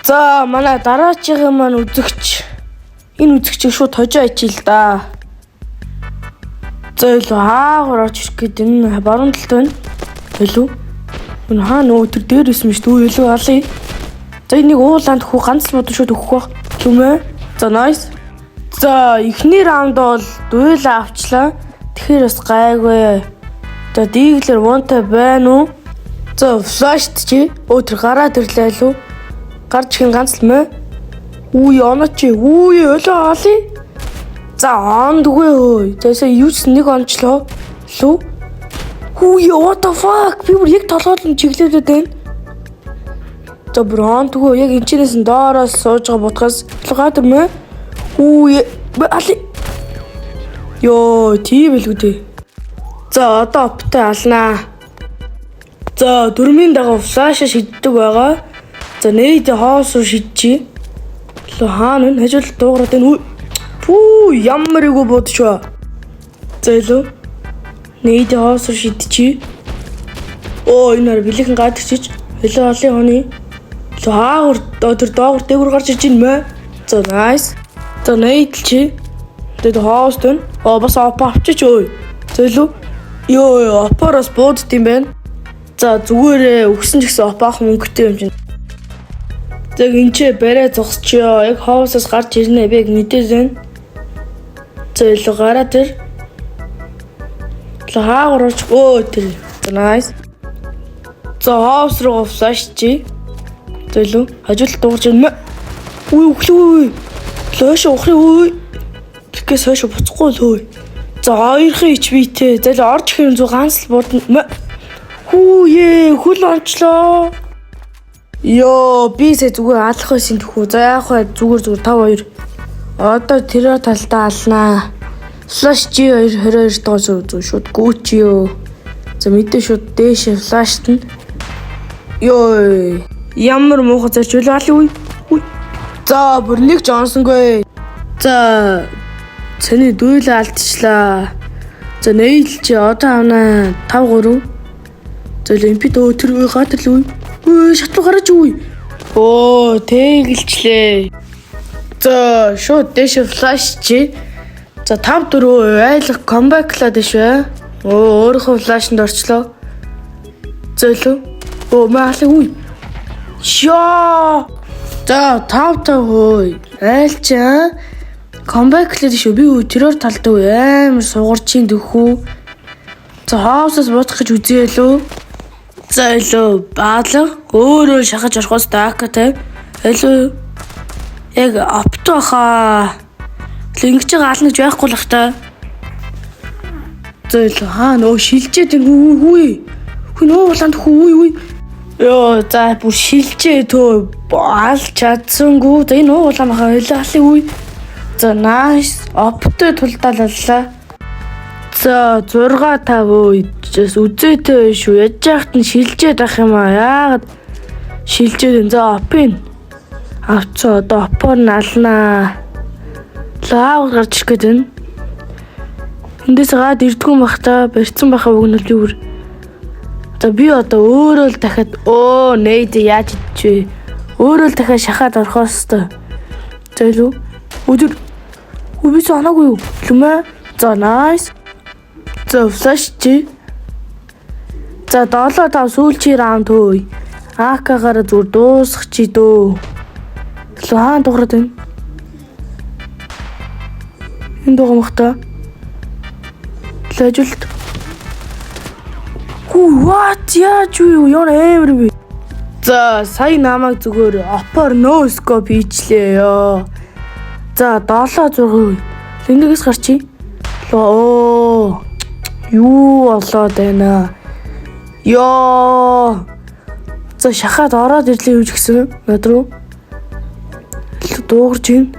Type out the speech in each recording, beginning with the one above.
За манай дараагийн маань үзэгч. Энэ үзэгчийг шууд хожоо ичил да. За илүү хаагуур очиж гээд энэ баруун талд байна. Илүү. Энэ хаа нөө тэр дээр исэн мэт үү илүү алъя. За энийг уулаанд хүү ганц л бодож шууд өгөх байх. Түмээ. За nice. За эхний раунд бол дуйл авчлаа. Тэгэхээр бас гайгүй. За диглэр вонтой байна уу? За флашт чи өдөр гараад ирлээ лүү. Гарч хин ганц л мэ. Үе онооч. Үе өлөө алъя. За ондгүй ой. Тэсээ юуч нэг онцлоо. Лүү. Үе what the fuck? Би бүр яг толгойд нь чиглэлээд байна. За бүр ондгүй яг энэчнээс нь доороос сууж байгаа бутгаас гадар мэ. Үе алъя. Йоо тийм л үдээ. За одоо оптой алнаа. За дөрмийн дагав флаша шиддэг байгаа. За нээд хоос руу шидчихье. Лөө хаана вэ? Хажууд дуугараад байна. Пүү ямар иго бодчихва. За илүү. Нээд хоос руу шидчихье. Оо энэ бэлэхэн гадагчиж. Илүү олон хоны. Лөө хаагур тэр доогор дээгүр гарч иж байна мэ. За nice. За нээд чи. Тэд хоос тань. Оо бас авчиж ой. За илүү. Йоо опороос буудд юм байна. За зүгээрээ өгсөн ч гэсэн опаах мөнгөтэй юм чинь. Тэг энэ ч барай зогсчихё. Яг хоосоос гарч ирнэ би яг мэдээж байна. За илүү гараа тэр. Л хаагур орч өө тэр. Nice. За хоос руу флаш чи. За илүү хажууд дуугарч байна. Үгүй өглөө. Лөөш ухрын үгүй. Тэгээс хойш буцахгүй л хөөе. За хоёрын HB-тэй. За л орж ихэн зүг ганц л буудна. Хүүе хөл онцлоо. Йоо би сая зүгээр алах байсан тэхүү. За яах вэ? Зүгээр 5-2. Одоо тэр талдаа алнаа. Флаш G2 22 доо зүг шууд гүүчиё. За мэдээ шууд дээш флашт нь. Йоо ямар муухай зарч үлээ аль үе. За бүр нэг Джонсонгүй. За цэний дүүлээ алдчихлаа. За нэйлч одоо авнаа 5-3. За лимпит тэр үе гатал үе. Өө шатлуу гараж үе. Оо тэгэлчлээ. За шууд дэш флаш чи. За 5-4 айлах комбаклаад швэ. Оо өөрийнхөө флашнд орчлоо. За илүү. Оо маалаа үе. Шоо. За 5-5 хөөе. Айлчаа. Комбаклаад шүү. Би тэрээр талдаг амар сугарчин дөхүү. За хаусаас бодох гэж үзье лөө. За илүү баалга өөрөө шахаж орохоос даакатай. Илүү яг опто хаа. Ингэж байгаа алнаж байхгүй л хта. За илүү хаа нөө шилжээд үгүй. Хүн ууланд үгүй. Йоо за бүр шилжээ төө алж чадсангүй. За энэ ууламхаа илүү алын үгүй. За nice оптой тулдааллаа. За 6-5 үй үзээтэй шүү. Яж яахт нь шилжээд ах юм аа. Яагаад шилжээд за опын авцаа одоо опор нь алнаа. Лав гарч ирэх гээд байна. Эндээс гад ирдгүн бах та барьцсан баха өгнөл би бүр. За би одоо өөрөө л дахиад нээд яаж идчихвэ. Өөрөө л дахиад шахаад орохоос тоо. За илүү өдөр үгүй санаагүй юу? Лүмэ. За nice. За флаш чи. За 7-5 сүүлчийн раунд хөөе. АК-гаар зүр дуусах чи дөө. Хаан дуурайд байна. Энэ дугамхта. Лажулт. What яаж юу яа эвэр би. За сая намайг зүгээр опор no scope хийчлээ ёо. За 7-6. Тэндээс гарчи. Оо. Юу болоод байна. Ёо. За шахаад ороод ирлээ юу ч гэсэн над руу. Дуугарч юм.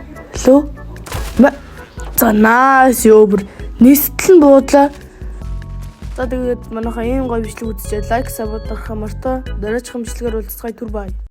Лөө. За nice ёо бүр нийслэл нь буудлаа. За тэгээд манайхаа ийм гоё бичлэг үзчихээ лайк сабот дарах мартаа. Дараач хэмжлэгээр уулзцай түр бай.